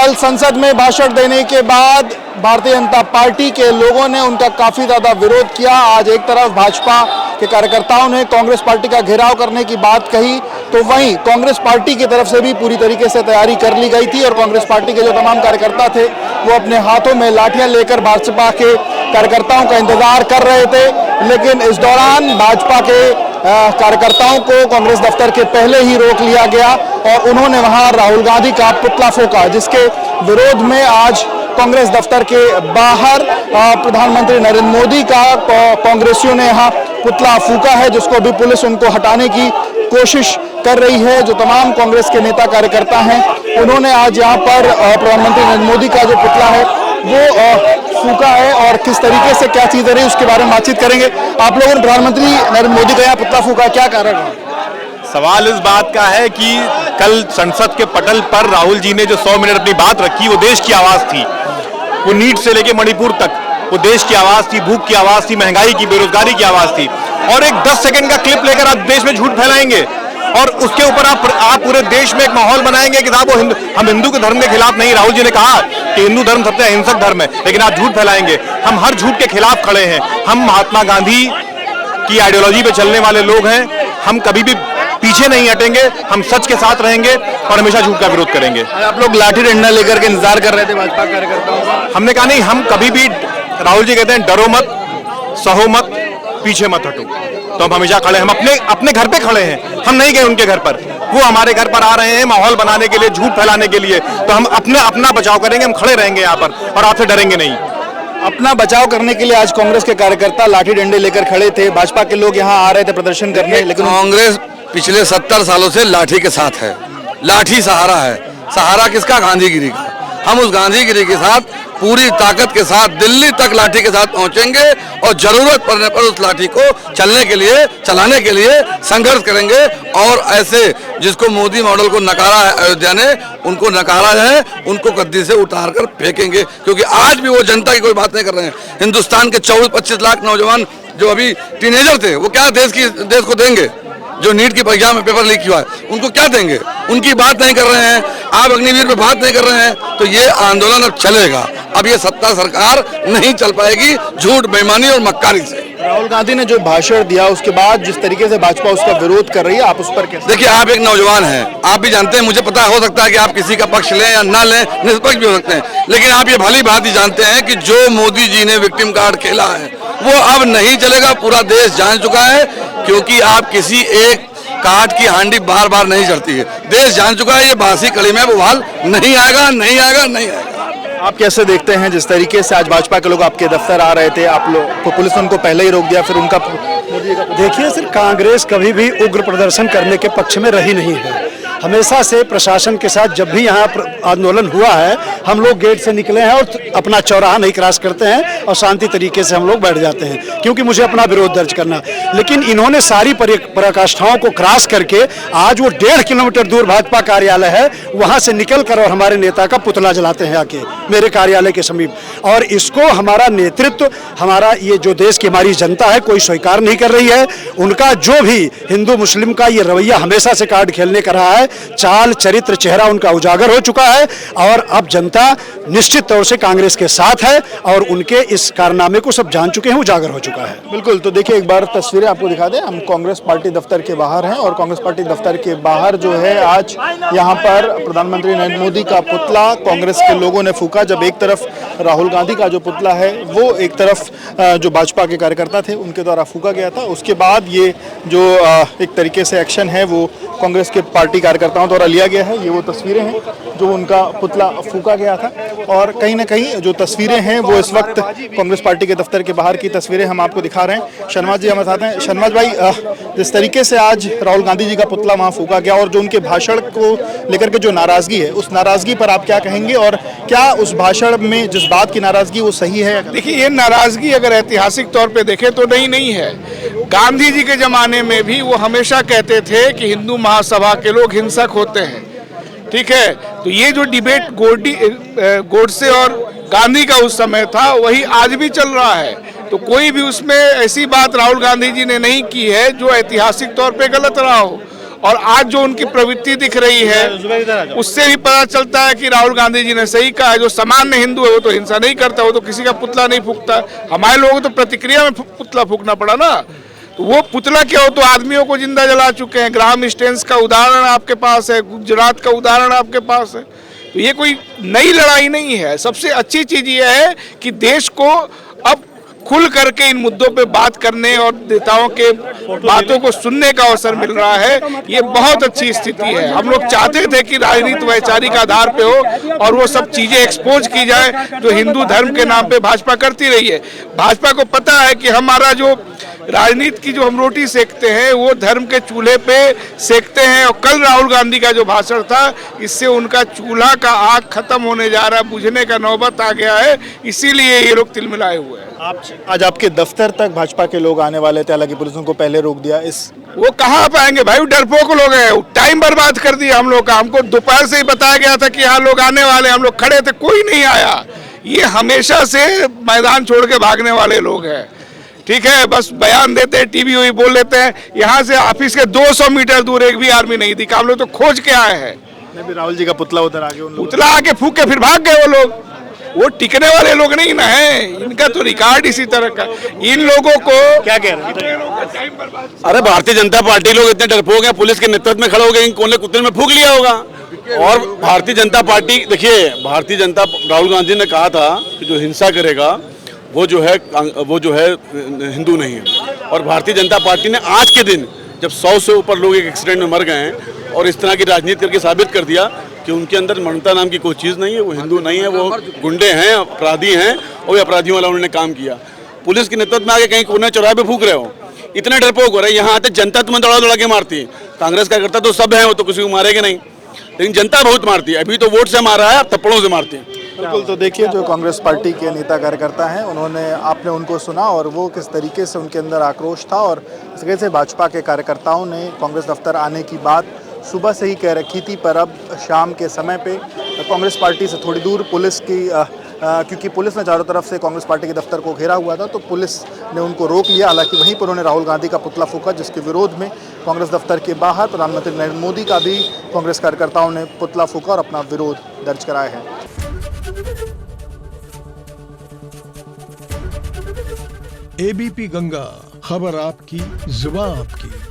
कल संसद में भाषण देने के बाद भारतीय जनता पार्टी के लोगों ने उनका काफी ज्यादा विरोध किया। आज एक तरफ भाजपा के कार्यकर्ताओं ने कांग्रेस पार्टी का घेराव करने की बात कही, तो वहीं कांग्रेस पार्टी की तरफ से भी पूरी तरीके से तैयारी कर ली गई थी और कांग्रेस पार्टी के जो तमाम कार्यकर्ता थे वो अपने हाथों में लाठियां लेकर भाजपा के कार्यकर्ताओं का इंतजार कर रहे थे। लेकिन इस दौरान भाजपा के कार्यकर्ताओं को कांग्रेस दफ्तर के पहले ही रोक लिया गया और उन्होंने वहां राहुल गांधी का पुतला फूंका, जिसके विरोध में आज कांग्रेस दफ्तर के बाहर प्रधानमंत्री नरेंद्र मोदी का कांग्रेसियों ने यहाँ पुतला फूंका है, जिसको अभी पुलिस उनको हटाने की कोशिश कर रही है। जो तमाम कांग्रेस के नेता कार्यकर्ता हैं उन्होंने आज यहाँ पर प्रधानमंत्री नरेंद्र मोदी का जो पुतला है वो फूंका है और किस तरीके से क्या चीजें रही उसके बारे में बातचीत करेंगे। आप लोगों ने प्रधानमंत्री नरेंद्र मोदी का यहाँ पुतला फूंका, क्या कारण है? सवाल इस बात का है कि कल संसद के पटल पर राहुल जी ने जो 100 मिनट अपनी बात रखी वो देश की आवाज थी। वो नीट से लेके मणिपुर तक वो देश की आवाज थी, भूख की आवाज थी, महंगाई की, बेरोजगारी की आवाज थी। और एक 10 सेकंड का क्लिप लेकर आप देश में झूठ फैलाएंगे और उसके ऊपर आप पूरे देश में एक माहौल बनाएंगे कि साहब हम हिंदू के धर्म के खिलाफ नहीं। राहुल जी ने कहा कि हिंदू धर्म सबसे अहिंसक धर्म है, लेकिन आप झूठ फैलाएंगे। हम हर झूठ के खिलाफ खड़े हैं। हम महात्मा गांधी की आइडियोलॉजी पे चलने वाले लोग हैं। हम कभी भी पीछे नहीं हटेंगे, हम सच के साथ रहेंगे और हमेशा झूठ का विरोध करेंगे। आप लोग लाठी डंडा लेकर के इंतजार कर रहे थे भाजपा कार्यकर्ताओं का? हमने कहा नहीं, हम कभी भी, राहुल जी कहते हैं डरो मत, सहो मत, पीछे मत हटो, तो हम हमेशा खड़े हैं। हम अपने घर पे खड़े हैं, हम नहीं गए उनके घर पर। वो हमारे घर पर आ रहे हैं माहौल बनाने के लिए, झूठ फैलाने के लिए, तो हम अपना बचाव करेंगे। हम खड़े रहेंगे यहाँ पर और आपसे डरेंगे नहीं। अपना बचाव करने के लिए आज कांग्रेस के कार्यकर्ता लाठी डंडे लेकर खड़े थे, भाजपा के लोग यहाँ आ रहे थे प्रदर्शन करने, लेकिन कांग्रेस पिछले 70 सालों से लाठी के साथ है। लाठी सहारा है। सहारा किसका? गांधीगिरी का। हम उस गांधीगिरी के साथ पूरी ताकत के साथ दिल्ली तक लाठी के साथ पहुंचेंगे और जरूरत पड़ने पर उस लाठी को चलाने के लिए संघर्ष करेंगे। और ऐसे जिसको मोदी मॉडल को नकारा है अयोध्या ने, उनको नकारा है, उनको गद्दी से उतार कर फेंकेंगे। क्योंकि आज भी वो जनता की कोई बात नहीं कर रहे हैं। हिंदुस्तान के 24-25 लाख नौजवान जो अभी टीनेजर थे, वो क्या देश को देंगे? जो नीट की परीक्षा में पेपर लीक हुआ है उनको क्या देंगे? उनकी बात नहीं कर रहे हैं। आप अग्निवीर पे बात नहीं कर रहे हैं, तो ये आंदोलन अब चलेगा। अब ये सत्ता सरकार नहीं चल पाएगी झूठ, बेईमानी और मक्कारी से। राहुल गांधी ने जो भाषण दिया उसके बाद जिस तरीके से भाजपा उसका विरोध कर रही है, आप उस पर कैसे? देखिए, आप एक नौजवान हैं, आप भी जानते हैं, मुझे पता हो सकता है कि आप किसी का पक्ष लें या ना लें, निष्पक्ष भी हो सकते हैं, लेकिन आप ये भली बात ही जानते हैं कि जो मोदी जी ने विक्टिम कार्ड खेला है वो अब नहीं चलेगा। पूरा देश जान चुका है, क्योंकि आप किसी एक काट की हांडी बार बार नहीं चढ़ती है। देश जान चुका है ये बासी कड़ी में उबाल नहीं आएगा, नहीं आएगा, नहीं आएगा। आप कैसे देखते हैं जिस तरीके से आज भाजपा के लोग आपके दफ्तर आ रहे थे, आप लोग को पुलिस उनको पहले ही रोक दिया, फिर उनका देखिए सर, कांग्रेस कभी भी उग्र प्रदर्शन करने के पक्ष में रही नहीं है। हमेशा से प्रशासन के साथ जब भी यहाँ आंदोलन हुआ है, हम लोग गेट से निकले हैं और अपना चौराहा नहीं क्रॉस करते हैं और शांति तरीके से हम लोग बैठ जाते हैं, क्योंकि मुझे अपना विरोध दर्ज करना। लेकिन इन्होंने सारी पराकाष्ठाओं को क्रॉस करके आज वो 1.5 किलोमीटर दूर भाजपा कार्यालय है, वहाँ से निकल कर और हमारे नेता का पुतला जलाते हैं आके मेरे कार्यालय के समीप। और इसको हमारा नेतृत्व, हमारा ये जो देश की हमारी जनता है, कोई स्वीकार नहीं कर रही है। उनका जो भी हिंदू मुस्लिम का ये रवैया हमेशा से कार्ड खेलने का रहा है, चाल चरित्र चेहरा उनका उजागर हो चुका है और अब जनता निश्चित तौर से कांग्रेस के साथ है और उनके इस कारनामे को सब जान चुके हैं, उजागर हो चुका है। बिल्कुल, तो देखिए एक बार तस्वीरें आपको दिखा दें। हम कांग्रेस पार्टी दफ्तर के बाहर हैं और कांग्रेस पार्टी दफ्तर के बाहर जो है आज यहाँ पर प्रधानमंत्री नरेंद्र मोदी का पुतला कांग्रेस के लोगों ने फूंका। जब एक तरफ राहुल गांधी का जो पुतला है वो एक तरफ जो भाजपा के कार्यकर्ता थे उनके द्वारा फूंका गया था, उसके बाद ये जो एक तरीके से एक्शन है वो कांग्रेस के पार्टी कार्यकर्ताओं द्वारा लिया गया है। ये वो तस्वीरें हैं जो उनका पुतला फूंका गया था और कहीं ना कहीं जो तस्वीरें हैं वो इस वक्त कांग्रेस पार्टी के दफ्तर के बाहर की तस्वीरें हम आपको दिखा रहे हैं। शर्माज जी हमारे साथ हैं। शर्माज भाई, जिस तरीके से आज राहुल गांधी जी का पुतला वहाँ फूंका गया और जो उनके भाषण को लेकर के जो नाराजगी है, उस नाराजगी पर आप क्या कहेंगे और क्या उस भाषण में जिस बात की नाराजगी वो सही है? देखिए, ये नाराजगी अगर ऐतिहासिक तौर पे देखें तो नहीं है। गांधी जी के जमाने में भी वो हमेशा कहते थे कि हिंदू महासभा के लोग हिंसक होते हैं, ठीक है। तो ये जो डिबेट गोडसे और गांधी का उस समय था वही आज भी चल रहा है। तो कोई भी उसमें ऐसी बात राहुल गांधी जी ने नहीं की है जो ऐतिहासिक तौर पे गलत रहा हो। और आज जो उनकी प्रवृत्ति दिख रही है उससे भी पता चलता है कि राहुल गांधी जी ने सही कहा है। जो सामान्य हिंदू है वो तो हिंसा नहीं करता, वो तो किसी का पुतला नहीं फूंकता। हमारे लोगों को तो प्रतिक्रिया में पुतला फूंकना पड़ा ना। तो वो पुतला क्या हो, तो आदमियों को जिंदा जला चुके हैं। ग्राहम स्टेन्स का उदाहरण आपके पास है, गुजरात का उदाहरण आपके पास है। तो ये कोई नई लड़ाई नहीं है। सबसे अच्छी चीज ये है कि देश को अब खुल करके इन मुद्दों पे बात करने और नेताओं के बातों को सुनने का अवसर मिल रहा है। ये बहुत अच्छी स्थिति है। हम लोग चाहते थे कि राजनीति वैचारिक आधार पे हो और वो सब चीजें एक्सपोज की जाए जो हिंदू धर्म के नाम पे भाजपा करती रही है। भाजपा को पता है कि हमारा जो राजनीति की जो हम रोटी सेकते हैं वो धर्म के चूल्हे पे सेकते हैं। और कल राहुल गांधी का जो भाषण था, इससे उनका चूल्हा का आग खत्म होने जा रहा है, बुझने का नौबत आ गया है। इसीलिए ये लोग तिलमिलाए हुए हैं। आज आपके दफ्तर तक भाजपा के लोग आने वाले थे, हालांकि पुलिस उनको पहले रोक दिया। वो कहाँ पाएंगे भाई, डरपोक लोग हैं। टाइम बर्बाद कर दिया हम लोग का। हमको दोपहर से ही बताया गया था कि यहाँ लोग आने वाले, हम लोग खड़े थे, कोई नहीं आया। ये हमेशा से मैदान छोड़ के भागने वाले लोग हैं। ठीक है, बस बयान देते हैं, टीवी हुई बोल लेते हैं। यहाँ से ऑफिस के 200 मीटर दूर एक भी आर्मी नहीं दिखा। हम लोग तो खोज के आए हैं। राहुल जी का पुतला उधर आगे, पुतला आके फूक के फिर भाग गए वो लोग। वो टिकने वाले लोग नहीं ना है। इनका तो रिकॉर्ड इसी तरह का। इन लोगों को क्या कह रहे हैं? अरे भारतीय जनता पार्टी लोग इतने डरपोक हैं, पुलिस के नेतृत्व में खड़े हो गए, इन कोने कुत्ते में फूंक लिया होगा। और भारतीय जनता पार्टी, देखिए, भारतीय जनता, राहुल गांधी ने कहा था कि जो हिंसा करेगा वो जो है हिंदू नहीं है। और भारतीय जनता पार्टी ने आज के दिन, जब 100 से ऊपर लोग एक एक्सीडेंट में मर गए हैं और इस तरह की राजनीति करके साबित कर दिया कि उनके अंदर ममता नाम की कोई चीज़ नहीं है, वो हिंदू नहीं है, वो गुंडे हैं, अपराधी हैं और ये अपराधियों वाला उन्होंने काम किया। पुलिस के नेतृत्व में आगे कहीं कोने चौराहे पे फूंक रहे हो, इतने डरपोक हो रहे हैं। यहाँ आते जनता तुम्हें दौड़ा दौड़ा के मारती है। कांग्रेस कार्यकर्ता तो सब है, वो तो किसी को मारेंगे नहीं, लेकिन जनता बहुत मारती है। अभी तो वोट से मारा है, थप्पड़ों से मारती है। बिल्कुल। तो देखिए, जो कांग्रेस पार्टी के नेता कार्यकर्ता हैं, आपने उनको सुना और वो किस तरीके से उनके अंदर आक्रोश था। और इस तरह से भाजपा के कार्यकर्ताओं ने कांग्रेस दफ्तर आने की बात सुबह से ही कह रखी थी, पर अब शाम के समय पे कांग्रेस पार्टी से थोड़ी दूर पुलिस की क्योंकि पुलिस ने चारों तरफ से कांग्रेस पार्टी के दफ्तर को घेरा हुआ था, तो पुलिस ने उनको रोक लिया। हालांकि वहीं पर उन्होंने राहुल गांधी का पुतला फूंका, जिसके विरोध में कांग्रेस दफ्तर के बाहर प्रधानमंत्री नरेंद्र मोदी का भी कांग्रेस कार्यकर्ताओं ने पुतला फूंका और अपना विरोध दर्ज कराया है। एबीपी गंगा, खबर आपकी, जुबान आपकी।